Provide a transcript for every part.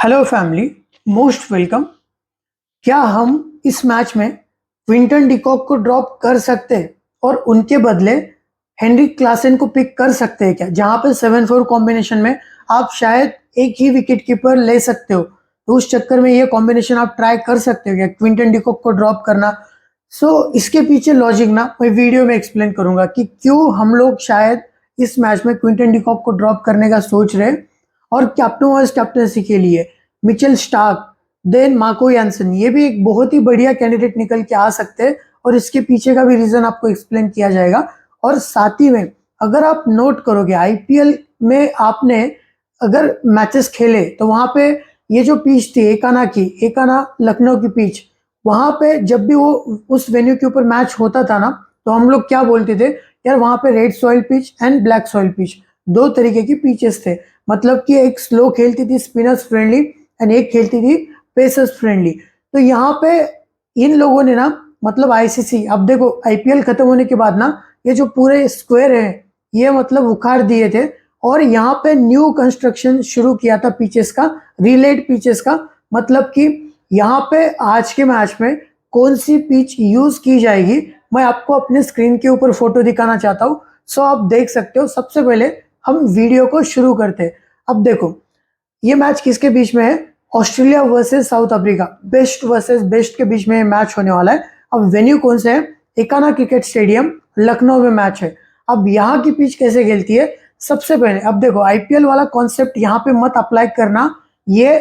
Hello family, most welcome. क्या हम इस मैच में क्विंटन डिकॉक को ड्रॉप कर सकते हैं और उनके बदले हेनरिक क्लासन को पिक कर सकते हैं क्या? जहां पे 7-4 कॉम्बिनेशन में आप शायद एक ही विकेट कीपर ले सकते हो, तो उस चक्कर में ये कॉम्बिनेशन आप ट्राई कर सकते हो क्या, क्विंटन डिकॉक को ड्रॉप करना? इसके पीछे लॉजिक ना मैं वीडियो में एक्सप्लेन करूंगा कि क्यों हम लोग शायद इस मैच में क्विंटन डिकॉक को ड्रॉप करने का सोच रहे हैं। और कैप्टन वाइस कैप्टनसी के लिए Mitchell Starc, then Marco Jansen, ये भी एक बहुत ही बढ़िया कैंडिडेट निकल के आ सकते हैं और इसके पीछे का भी रीजन आपको एक्सप्लेन किया जाएगा। और साथ ही में अगर आप नोट करोगे आईपीएल में आपने अगर मैचेस खेले तो वहां पे ये जो पिच थी एकाना लखनऊ की पिच, वहां पे जब भी वो उस वेन्यू के ऊपर मैच होता था ना, तो हम लोग क्या बोलते थे, यार वहां पे red soil pitch and black soil pitch, दो तरीके की पिचेस थे। मतलब कि एक स्लो खेलती थी स्पिनर्स फ्रेंडली एंड एक खेलती थी पेसर्स फ्रेंडली। तो यहाँ पे इन लोगों ने ना, मतलब आईसीसी, अब देखो आईपीएल खत्म होने के बाद ना ये जो पूरे स्क्वायर है ये मतलब उखाड़ दिए थे और यहाँ पे न्यू कंस्ट्रक्शन शुरू किया था पिचेस का, रिलेड पिचेस का। मतलब कि यहाँ पे आज के मैच में कौन सी पिच यूज की जाएगी, मैं आपको अपने स्क्रीन के ऊपर फोटो दिखाना चाहता हूँ। आप देख सकते हो। सबसे पहले हम वीडियो को शुरू करते हैं। अब देखो ये मैच किसके बीच में है, Australia versus south Africa, best versus best के बीच में मैच होने वाला है। अब वेन्यू कौन से है, एकाना क्रिकेट स्टेडियम लखनऊ में मैच है। अब यहाँ की पिच कैसे खेलती है, सबसे पहले अब देखो आईपीएल वाला कॉन्सेप्ट यहाँ पे मत अप्लाई करना, ये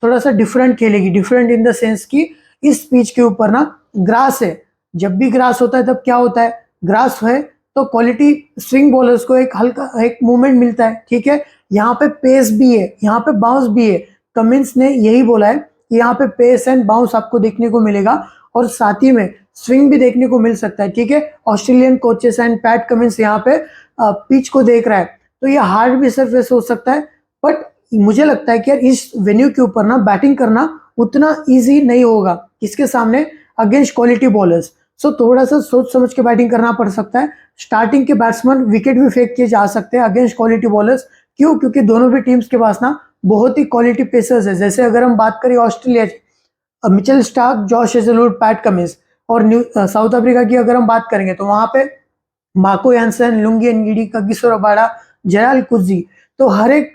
थोड़ा सा डिफरेंट खेलेगी। डिफरेंट इन द सेंस की इस पिच के ऊपर ना ग्रास है, जब भी ग्रास होता है तब क्या होता है, ग्रास है तो क्वालिटी स्विंग बॉलर्स को एक हल्का एक मूवमेंट मिलता है, ठीक है। यहाँ पे पेस भी है, यहाँ पे बाउंस भी है। कमिंस ने यही बोला है कि यहाँ पे पेस एंड बाउंस आपको देखने को मिलेगा और साथ ही में स्विंग भी देखने को मिल सकता है, ठीक है। Australian coaches and PAT Cummins यहाँ पे पिच को देख रहा है, तो ये हार्ड भी सरफेस हो सकता है। बट मुझे लगता है कि यार इस वेन्यू के ऊपर ना बैटिंग करना उतना इजी नहीं होगा, किसके सामने, अगेंस्ट क्वालिटी बॉलर्स। थोड़ा सा सोच समझ के बैटिंग करना पड़ सकता है। स्टार्टिंग के बैट्समैन विकेट भी फेंक किए जा सकते हैं अगेंस्ट क्वालिटी बॉलर्स। क्यों? क्योंकि दोनों भी टीम्स के पास ना बहुत ही क्वालिटी पेसर्स है। जैसे अगर हम बात करें Australia, Mitchell Starc, Josh Hazlewood, Pat Cummins, और साउथ अफ्रीका की अगर हम बात करेंगे तो वहां पे Marco Jansen, Lungi Ngidi, Kagiso Rabada, Gerald Coetzee. तो हर एक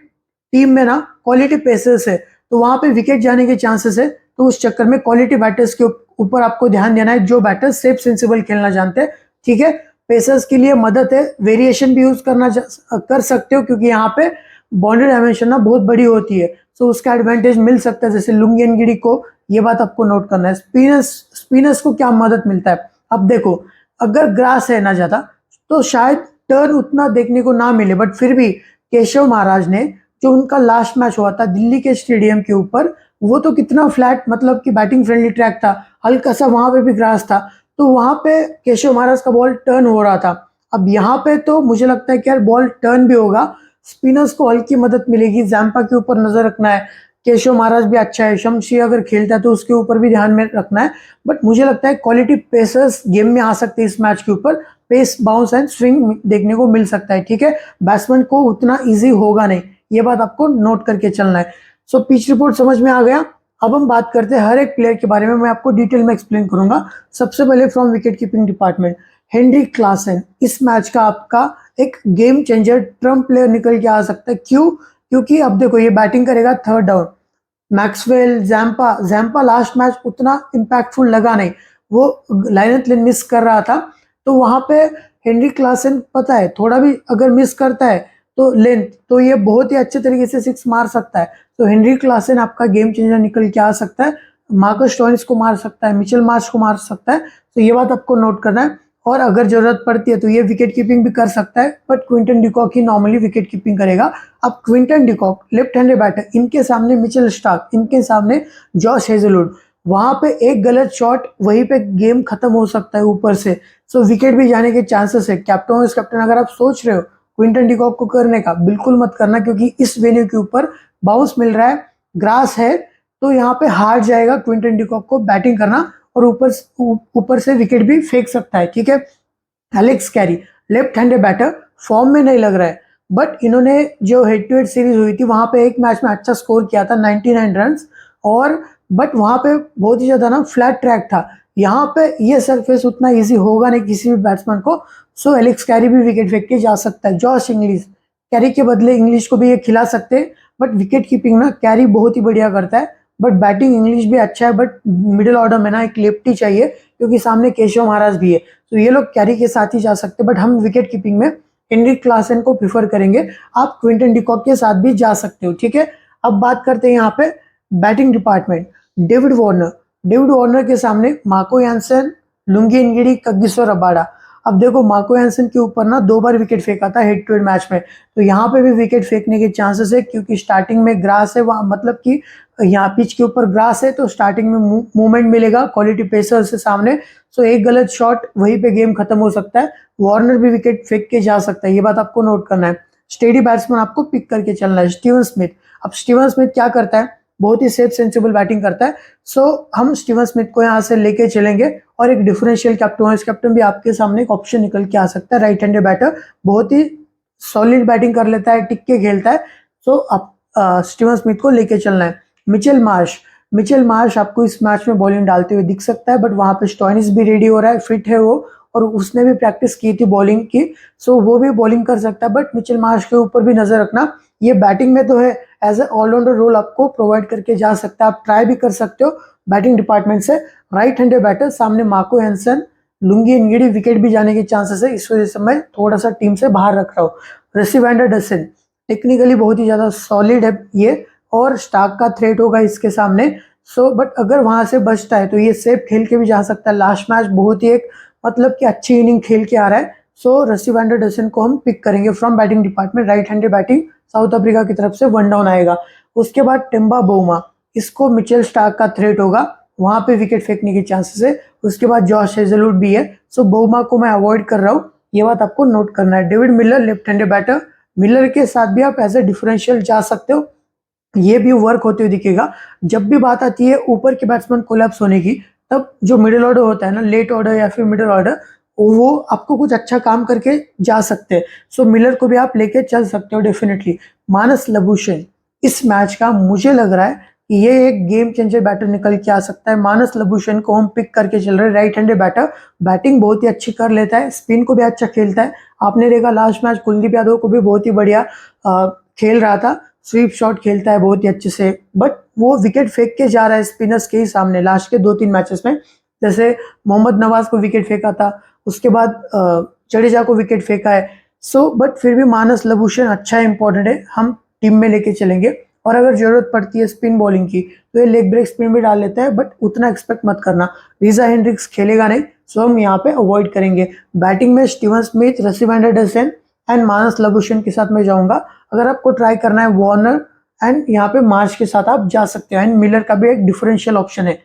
टीम में ना क्वालिटी पेसर्स है, तो वहां पे विकेट जाने के चांसेस है। तो उस चक्कर में क्वालिटी बैटर्स के ऊपर आपको ध्यान देना है, जो बैटर्स सेफ सेंसिबल खेलना जानते हैं, ठीक है। पेसर्स के लिए मदद है, वेरिएशन भी यूज कर सकते हो, क्योंकि यहाँ पे बाउंड्री डायमेंशन ना बहुत बड़ी होती है, तो उसका एडवांटेज मिल सकता है। जैसे लुंगी एनगिडी को, ये बात आपको नोट करना है। स्पिनर्स को क्या मदद मिलता है, अब देखो अगर ग्रास है ना ज्यादा तो शायद टर्न उतना देखने को ना मिले, बट फिर भी केशव महाराज ने जो उनका लास्ट मैच हुआ था दिल्ली के स्टेडियम के ऊपर, वो तो कितना फ्लैट, मतलब कि बैटिंग फ्रेंडली ट्रैक था, हल्का सा वहां पे भी ग्रास था, तो वहां पे केशव महाराज का बॉल टर्न हो रहा था। अब यहाँ पे तो मुझे लगता है कि यार बॉल टर्न भी होगा, स्पिनर्स को हल्की मदद मिलेगी, जैम्पा के ऊपर नजर रखना है। केशव महाराज भी अच्छा है, शमशी अगर खेलता है तो उसके ऊपर भी ध्यान में रखना है। बट मुझे लगता है क्वालिटी पेसर्स गेम में आ सकते हैं इस मैच के ऊपर, पेस, बाउंस एंड स्विंग देखने को मिल सकता है, ठीक है। बैट्समैन को उतना इजी होगा नहीं, ये बात आपको नोट करके चलना है। पिच रिपोर्ट समझ में आ गया। अब हम बात करते हैं हर एक प्लेयर के बारे में, मैं आपको डिटेल में एक्सप्लेन करूंगा। सबसे पहले from wicket keeping department, Heinrich Klaasen इस मैच का आपका एक गेम चेंजर, ट्रम्प प्लेयर निकल के आ सकता है। क्यों? क्योंकि अब देखो ये बैटिंग करेगा third down, Maxwell, Zampa last match उतना इंपैक्टफुल लगा नहीं, वो लाइनथ लेन मिस कर रहा था, तो वहां पे हेनरिक क्लासन पता है थोड़ा भी अगर मिस करता है तो लेंथ, तो ये बहुत ही अच्छे तरीके से सिक्स मार सकता है। तो हेनरिक क्लासन आपका गेम चेंजर निकल के आ सकता है, मार्कस स्टोइनिस को मार सकता है, मिचेल मार्श को मार सकता है, तो ये बात आपको नोट करना है। और अगर जरूरत पड़ती है तो ये विकेट कीपिंग भी कर सकता है, बट क्विंटन डिकॉक ही नॉर्मली विकेट कीपिंग करेगा। अब Quinton de Kock left handed batter, इनके सामने मिचेल स्टार्क, इनके सामने जॉश हेजलवुड, वहां पे एक गलत शॉट वहीं पे गेम खत्म हो सकता है ऊपर से, विकेट भी जाने के चांसेस है। कैप्टन वाइस कैप्टन अगर आप सोच रहे हो क्विंटन डिकॉक को करने का, बिल्कुल मत करना, क्योंकि इस वेन्यू के ऊपर बाउंस मिल रहा है, ग्रास है, तो यहाँ पे हार जाएगा क्विंटन डिकॉक को बैटिंग करना, और ऊपर से विकेट भी फेंक सकता है, ठीक है। Alex Carey left handed batter, form में नहीं लग रहा है, बट इन्होंने जो हेड टू हेड सीरीज हुई थी वहाँ पे एक मैच में अच्छा स्कोर किया था 99 रन्स, और बट वहाँ पे बहुत ही ज़्यादा ना फ्लैट ट्रैक था। यहाँ पे ये सरफेस उतना इजी होगा नहीं किसी भी बैट्समैन को, सो एलेक्स कैरी भी विकेट फेंक के जा सकता है। जॉश इंग्लिश, कैरी के बदले इंग्लिश को भी ये खिला सकते हैं, बट विकेट कीपिंग ना कैरी बहुत ही बढ़िया करता है, बट बैटिंग इंग्लिश भी अच्छा है। बट मिडिल ऑर्डर में ना एक लेफ्टी चाहिए क्योंकि सामने केशव महाराज भी है, तो ये लोग कैरी के साथ ही जा सकते हैं। बट हम विकेट कीपिंग में हेनरिक क्लासन को प्रीफर करेंगे। आप क्विंटन डिकॉक के साथ भी जा सकते हो, ठीक है। अब बात करते हैं यहाँ पे बैटिंग डिपार्टमेंट। डेविड वार्नर के सामने Marco Jansen, Lungi Ngidi, Kagiso Rabada. अब देखो मार्को यानसन के ऊपर ना 2 बार विकेट फेंका था हेड टू हेड मैच में, तो यहाँ पे भी विकेट फेंकने के चांसेस है क्योंकि स्टार्टिंग में ग्रास है वहाँ, मतलब कि यहाँ पिच के ऊपर ग्रास है तो स्टार्टिंग में मूवमेंट मिलेगा क्वालिटी पेसर से सामने, सो एक गलत शॉट वहीं पे गेम खत्म हो सकता है। वार्नर भी विकेट फेंक के जा सकता है, ये बात आपको नोट करना है। स्टेडी बैट्समैन आपको पिक करके चलना है। स्टीवन स्मिथ, अब स्टीवन स्मिथ क्या करता है, बहुत ही सेफ सेंसिबल बैटिंग करता है, सो हम स्टीवन स्मिथ को यहाँ से लेके चलेंगे। और एक डिफरेंशियल कैप्टन, वाइस कैप्टन भी आपके सामने एक ऑप्शन निकल के आ सकता है। राइट हैंडेड बैटर, बहुत ही सॉलिड बैटिंग कर लेता है, टिक के खेलता है, सो आप स्टीवन स्मिथ को लेके चलना है। मिचेल मार्श आपको इस मैच में बॉलिंग डालते हुए दिख सकता है, बट वहां पे स्टोइनिस भी रेडी हो रहा है, फिट है वो, और उसने भी प्रैक्टिस की थी बॉलिंग की, सो वो भी बॉलिंग कर सकता है। बट मिचेल मार्श के ऊपर भी नजर रखना, ये बैटिंग में तो है, एज ए ऑलराउंडर रोल आपको प्रोवाइड करके जा सकता है, आप ट्राई भी कर सकते हो बैटिंग डिपार्टमेंट से। राइट हैंडेड बैटर सामने Marco Jansen, Lungi Ngidi, wicket भी जाने के चांसेस है, इस वजह से मैं थोड़ा सा टीम से बाहर रख रहा हूँ। ऋषि वैंडरडसन टेक्निकली बहुत ही ज्यादा सॉलिड है ये, और स्टार्क का थ्रेट होगा इसके सामने, सो बट अगर वहां से बचता है तो ये सेफ खेल के भी जा सकता है। लास्ट मैच बहुत ही एक मतलब कि अच्छी इनिंग खेल के आ रहा है, सो ऋषि वैंडरडसन को हम पिक करेंगे from batting department. Right handed batting, south Africa की तरफ से 1 डाउन आएगा। उसके बाद टिम्बा बोमा, इसको मिचेल स्टार्क का थ्रेट होगा, वहां पे विकेट फेंकने के चांसेस है। उसके बाद जॉश हेजलवुड भी है, सो बोमा को मैं अवॉइड कर रहा हूँ, ये बात आपको नोट करना है। David Miller left handed batter, Miller के साथ भी आप एज ए डिफरेंशियल जा सकते हो, ये भी वर्क होते हुए दिखेगा। जब भी बात आती है ऊपर के बैट्समैन कोलैप्स होने की, तब जो मिडिल ऑर्डर होता है ना, लेट ऑर्डर या फिर मिडिल ऑर्डर, वो आपको कुछ अच्छा काम करके जा सकते हैं, सो मिलर को भी आप लेके चल सकते हो डेफिनेटली। मानस लबूशेन, इस मैच का मुझे लग रहा है कि ये एक गेम चेंजर बैटर निकल के आ सकता है। मानस लबूशेन को हम पिक करके चल रहे हैं। राइट हैंडेड बैटर, बैटिंग बहुत ही अच्छी कर लेता है, स्पिन को भी अच्छा खेलता है। आपने देखा लास्ट मैच कुलदीप यादव को भी बहुत ही बढ़िया खेल रहा था, स्वीप शॉट खेलता है बहुत ही अच्छे से, बट वो विकेट फेंक के जा रहा है स्पिनर्स के ही सामने लास्ट के 2-3 मैचेस में। जैसे मोहम्मद नवाज को विकेट फेंका था, उसके बाद जडेजा को विकेट फेंका है, सो बट फिर भी मानस लबूशेन अच्छा इंपॉर्टेंट है, हम टीम में लेके चलेंगे। और अगर जरूरत पड़ती है स्पिन बॉलिंग की तो ये लेग ब्रेक स्पिन भी डाल लेता है, बट उतना एक्सपेक्ट मत करना, रीजा हेंड्रिक्स खेलेगा नहीं, सो हम यहाँ पे अवॉइड करेंगे। बैटिंग में स्टीवन स्मिथ, ऋषि वैंडरडसन एंड मानस लबूशेन के साथ मैं जाऊंगा। अगर आपको ट्राई करना है वार्नर एंड यहाँ पे मार्च के साथ आप जा सकते हो, एंड मिलर का भी एक डिफरेंशियल ऑप्शन है।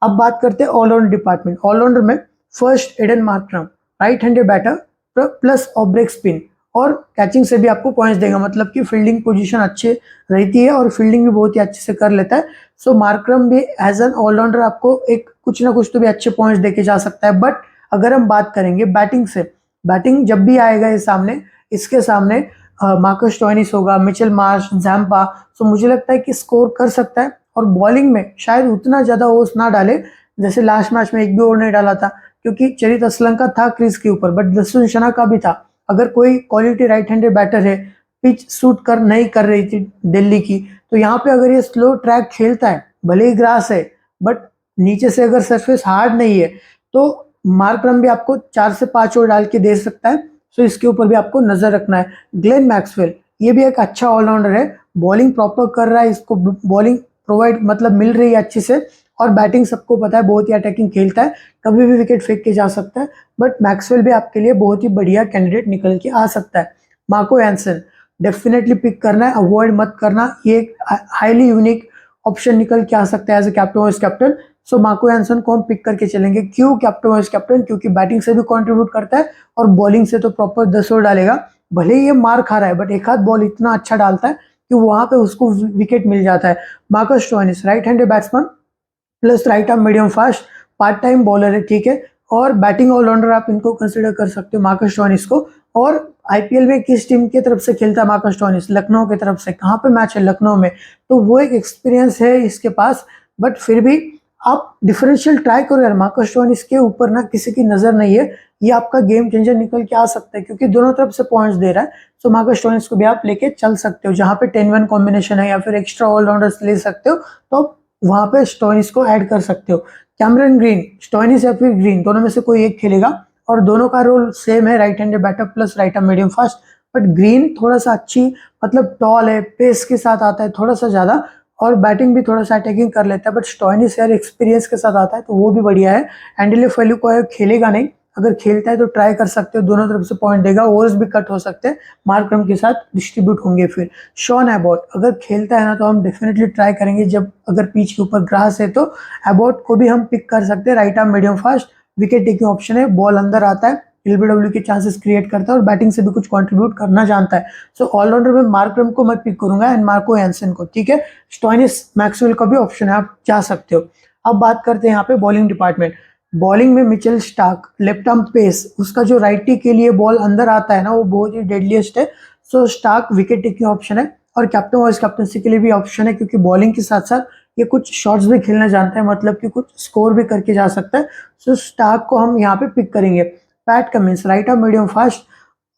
अब बात करते हैं ऑलराउंडर डिपार्टमेंट। ऑलराउंडर में first Aiden Markram, right handed batter plus off break spin, और कैचिंग से भी आपको पॉइंट्स देगा, मतलब कि फील्डिंग पोजीशन अच्छी रहती है और फील्डिंग भी बहुत ही अच्छे से कर लेता है। सो मार्करम भी एज एन ऑलराउंडर आपको एक कुछ ना कुछ तो भी अच्छे पॉइंट्स देके जा सकता है। बट अगर हम बात करेंगे बैटिंग से, बैटिंग जब भी आएगा ये सामने, इसके सामने मार्कस स्टोइनिस होगा, मिचेल मार्श, जैम्पा, सो मुझे लगता है कि स्कोर कर सकता है। और बॉलिंग में शायद उतना ज्यादा ओवर्स ना डाले, जैसे लास्ट मैच में एक भी ओवर नहीं डाला था क्योंकि चरित असलंका था क्रीज के ऊपर, बट जसवंत शना का भी था। अगर कोई क्वालिटी राइट हैंडेड बैटर है, पिच सूट कर नहीं कर रही थी दिल्ली की, तो यहाँ पे अगर ये स्लो ट्रैक खेलता है, भले ही ग्रास है बट नीचे से अगर सरफेस हार्ड नहीं है, तो मार्करम भी आपको 4 से 5 ओवर डाल के दे सकता है, सो इसके ऊपर भी आपको नजर रखना है। ग्लेन मैक्सवेल, ये भी एक अच्छा ऑलराउंडर है, बॉलिंग प्रॉपर कर रहा है, इसको बॉलिंग प्रोवाइड मतलब मिल रही है अच्छे से, और बैटिंग सबको पता है बहुत ही अटैकिंग खेलता है, कभी भी विकेट फेंक के जा सकता है। बट मैक्सवेल भी आपके लिए बहुत ही बढ़िया कैंडिडेट निकल के आ सकता है। मार्को यानसन डेफिनेटली पिक करना है, अवॉइड मत करना, ये एक हाईली यूनिक ऑप्शन निकल के आ सकता है as a captain vice captain. So Marco Jansen को हम पिक करके चलेंगे। क्यों कैप्टन वाइस कैप्टन? क्योंकि बैटिंग से भी कंट्रीब्यूट करता है और बॉलिंग से तो प्रॉपर 10 ओवर डालेगा। भले ही ये मार खा रहा है बट एक आध बॉल इतना अच्छा डालता है कि वहां पे उसको विकेट मिल जाता है। Marcus Stoinis right handed batsman plus right arm medium fast, part time bowler है, ठीक है, और बैटिंग ऑलराउंडर आप इनको कंसिडर कर सकते हो मार्कस स्टोइनिस को। और आईपीएल में किस टीम की तरफ से खेलता है मार्कस स्टोइनिस? लखनऊ की तरफ से। कहाँ पे मैच है? लखनऊ में। तो वो एक एक्सपीरियंस है इसके पास, बट फिर भी आप डिफरेंशियल ट्राई करो यार। मार्कस स्टोइनिस के ऊपर ना किसी की नजर नहीं है, ये आपका गेम चेंजर निकल के आ सकता है क्योंकि दोनों तरफ से पॉइंट्स दे रहा है। सो मार्कस स्टोइनिस को भी आप लेके चल सकते हो, जहाँ पे 10-1 कॉम्बिनेशन है या फिर एक्स्ट्रा ऑलराउंडर्स ले सकते हो तो आप वहां पे स्टोइनिस को ऐड कर सकते हो। कैमरन ग्रीन, स्टोइनिस या फिर ग्रीन, दोनों में से कोई एक खेलेगा और दोनों का रोल सेम है, right handed batter plus right arm medium fast. But Green थोड़ा सा अच्छी, मतलब टॉल है, पेस के साथ आता है थोड़ा सा ज्यादा, और बैटिंग भी थोड़ा सा अटैकिंग कर लेता है। बट स्टोइनिस यार एक्सपीरियंस के साथ आता है तो वो भी बढ़िया है। एंडिले फेलुको खेलेगा नहीं, अगर खेलता है तो ट्राई कर सकते हो, दोनों तरफ से पॉइंट देगा, ओवर्स भी कट हो सकते हैं, मार्करम के साथ डिस्ट्रीब्यूट होंगे। फिर शॉन एबॉट अगर खेलता है ना तो हम डेफिनेटली ट्राई करेंगे, जब अगर पिच के ऊपर ग्रास है तो एबॉट को भी हम पिक कर सकते हैं। Right arm medium fast, wicket taking option है, बॉल अंदर आता है, एलबीडब्ल्यू के चांसेस क्रिएट करता है और बैटिंग से भी कुछ कंट्रीब्यूट करना जानता है। सो ऑलराउंडर में मार्करम को मैं पिक करूंगा एंड मार्को एंसन को, ठीक है। स्टोइनिस मैक्सवेल का भी ऑप्शन है, आप जा सकते हो। अब बात करते हैं यहाँ पे बॉलिंग डिपार्टमेंट। बॉलिंग में Mitchell Starc, left arm pace, उसका जो राइटी के लिए बॉल अंदर आता है ना वो बहुत ही डेडलीस्ट है। सो स्टार्क विकेट टेकिंग ऑप्शन है और कैप्टन वाइस कैप्टनसी के लिए भी ऑप्शन है क्योंकि बॉलिंग के साथ साथ ये कुछ शॉट्स भी खेलना जानता है, मतलब कि कुछ स्कोर भी करके जा सकता है। सो स्टार्क को हम यहाँ पे पिक करेंगे। PAT Cummins, right arm medium fast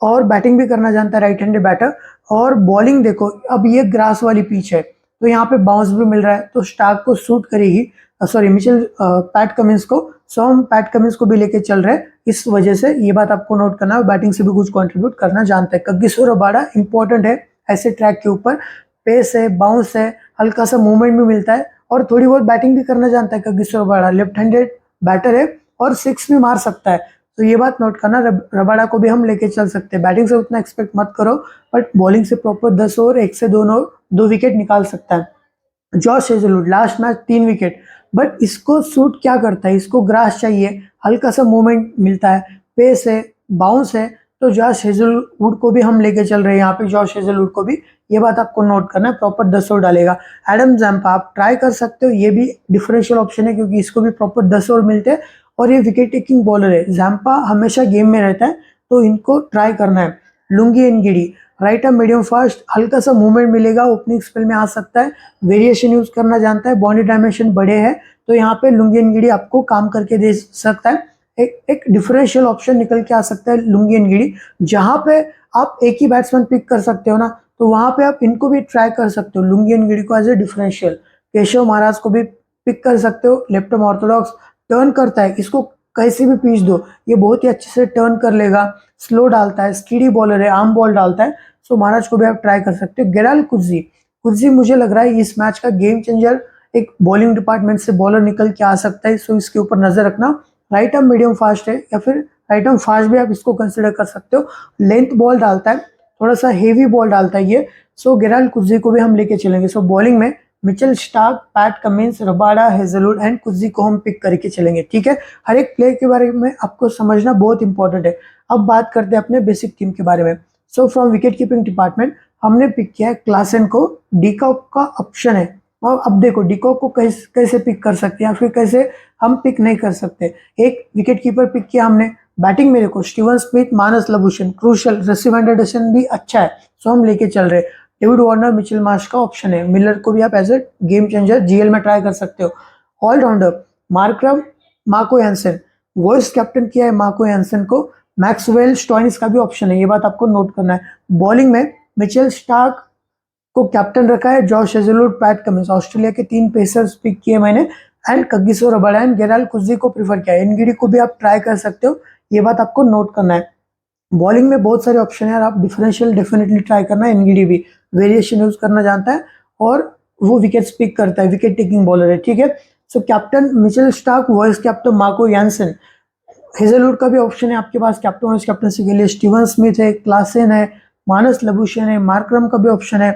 और बैटिंग भी करना जानता है, राइट हैंडेड बैटर। और बॉलिंग देखो, अब ये ग्रास वाली पिच है तो यहाँ पे बाउंस भी मिल रहा है तो स्टार्क को सूट करेगी, सॉरी मिचेल पैट कमिंस को। सो हम पैट कमिंस को भी लेके चल रहे हैं, इस वजह से ये बात आपको नोट करना है, बैटिंग से भी कुछ कंट्रीब्यूट करना जानता है। कगिसो रबाडा इंपॉर्टेंट है ऐसे ट्रैक के ऊपर, पेस है, बाउंस है, हल्का सा मूवमेंट भी मिलता है और थोड़ी बहुत बैटिंग भी करना जानता है। Kagiso Rabada left handed batter है और सिक्स भी मार सकता है, तो ये बात नोट करना। रबाडा को भी हम लेके चल सकते हैं। बैटिंग से उतना एक्सपेक्ट मत करो, बट बॉलिंग से प्रॉपर 10 ओवर 1 से 2 विकेट निकाल सकता है। Josh Hazlewood last match 3 wicket, but इसको सूट क्या करता है, इसको ग्रास चाहिए, हल्का सा मूवमेंट मिलता है, पेस है, बाउंस है, तो जॉश हेजलवुड को भी हम लेके चल रहे हैं यहाँ पे। जॉश हेजलवुड को भी, ये बात आपको नोट करना है, प्रॉपर 10 ओवर डालेगा। एडम जैम्पा आप ट्राई कर सकते हो, ये भी डिफरेंशियल ऑप्शन है क्योंकि इसको भी प्रॉपर 10 ओवर मिलते हैं और ये विकेट टेकिंग बॉलर है। जैम्पा हमेशा गेम में रहता है तो इनको ट्राई करना है। Lungi Ngidi, right arm medium fast, हल्का सा मूवमेंट मिलेगा, ओपनिंग स्पेल में आ सकता है, वेरिएशन यूज करना जानता है, बॉडी डायमेंशन बड़े हैं तो यहाँ पे लुंगी एनगिडी आपको काम करके दे सकता है। एक डिफरेंशियल ऑप्शन निकल के आ सकता है लुंगी एनगिडी, जहां पे आप एक ही बैट्समैन पिक कर सकते हो ना, तो वहां पे आप इनको भी ट्राई कर सकते हो, लुंगी एनगिडी को as a differential. Keshav Maharaj को भी पिक कर सकते हो, लेफ्ट आर्म ऑर्थोडॉक्स, टर्न करता है, इसको कैसे भी पिच दो ये बहुत ही अच्छे से टर्न कर लेगा, स्लो डालता है, स्टीडी बॉलर है, आर्म बॉल डालता है। सो महाराज को भी आप ट्राई कर सकते हो। गेराल कुज्जी, कुज्जी मुझे लग रहा है इस मैच का गेम चेंजर, एक बॉलिंग डिपार्टमेंट से बॉलर निकल के आ सकता है, सो इसके ऊपर नजर रखना। राइट आर्म मीडियम फास्ट है या फिर राइट आर्म फास्ट भी आप इसको कंसिडर कर सकते हो। लेंथ बॉल डालता है, थोड़ा सा हेवी बॉल डालता है ये। सो गेराल कुज्जी को भी हम लेके चलेंगे। सो बॉलिंग में Mitchell Starc, Pat Cummins, Rabada, Hazlewood and Coetzee को हम पिक करके चलेंगे, ठीक है। हर एक प्लेयर के बारे में आपको समझना बहुत इंपॉर्टेंट है। अब बात करते हैं अपने बेसिक टीम के बारे में। So from wicket keeping department हमने पिक किया है क्लासन को, डिकॉक का ऑप्शन है। और अब देखो डिकॉक को कैसे पिक कर सकते हैं या फिर कैसे हम पिक नहीं कर सकते। एक विकेट कीपर पिक किया हमने, बैटिंग मेरे को Steven Smith, Marnus Labuschagne, crucial, Rassie Anderson भी अच्छा है, सो हम लेके चल रहे हैं। डेविड वार्नर, मिचेल मार्श का ऑप्शन है। मिलर को भी आप as a game changer GL में ट्राई कर सकते हो। Allrounder Markram, Marco Jansen, vice captain किया है मार्को एंसन को। मैक्सवेल, स्टोइनिस का भी ऑप्शन है, ये बात आपको नोट करना है। बॉलिंग में मिचेल स्टार्क को कैप्टन रखा है, Josh Hazlewood, Pat Cummins, Australia के 3 पेसर्स पिक किए मैंने, एंड कगिसो रबाडा एंड गेराल कुज्जी को प्रीफर किया है। एनगिडी को भी आप ट्राई कर सकते हो, ये बात आपको नोट करना है। बॉलिंग में बहुत सारे ऑप्शन है, आप डिफरेंशियल डेफिनेटली ट्राई करना है। एनगिडी भी वेरिएशन यूज करना जानता है और वो विकेट पिक करता है, विकेट टेकिंग बॉलर है, ठीक है। So captain Mitchell Starc, vice captain Marco Jansen. Hazlewood का भी ऑप्शन है आपके पास कैप्टन वाइस कैप्टनसी के लिए। स्टीवन स्मिथ है, क्लासन है, मानस लबुशेन है, मार्करम का भी ऑप्शन है,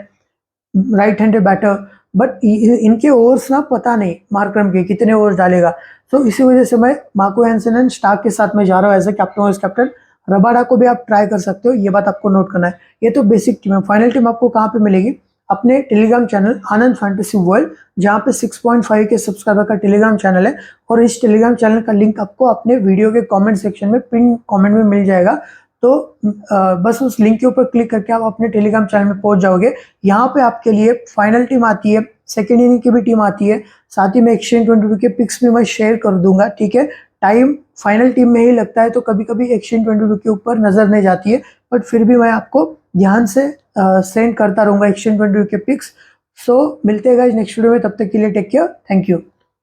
राइट हैंडेड बैटर। बट इनके ओवर्स ना पता नहीं मार्करम के कितने ओवर्स डालेगा, तो इसी वजह से मैं मार्को हैंसन एंड स्टार्क के साथ में जा रहा हूँ as a captain vice captain. Rabada को भी आप ट्राई कर सकते हो, ये बात आपको नोट करना है। ये तो बेसिक टीम है। फाइनल टीम आपको कहाँ पे मिलेगी? अपने टेलीग्राम चैनल आनंद फैंटेसी वर्ल्ड, जहाँ पे 6.5 के सब्सक्राइबर का टेलीग्राम चैनल है, और इस टेलीग्राम चैनल का लिंक आपको अपने वीडियो के कमेंट सेक्शन में पिन कमेंट में मिल जाएगा। तो बस उस लिंक के ऊपर क्लिक करके आप अपने टेलीग्राम चैनल में पहुंच जाओगे। यहाँ पे आपके लिए फाइनल टीम आती है, सेकेंड इनिंग की भी टीम आती है, साथ ही में एक्सचेंज 22 के पिक्स भी मैं शेयर कर दूंगा, ठीक है। टाइम फाइनल टीम में ही लगता है, तो कभी कभी एक्सचेंज 22 के ऊपर नजर नहीं जाती है, बट फिर भी मैं आपको ध्यान से सेंड करता रहूंगा एक्सचेंज 22 के पिक्स। सो मिलते हैं गाइस नेक्स्ट वीडियो में, तब तक के लिए टेक केयर, थैंक यू।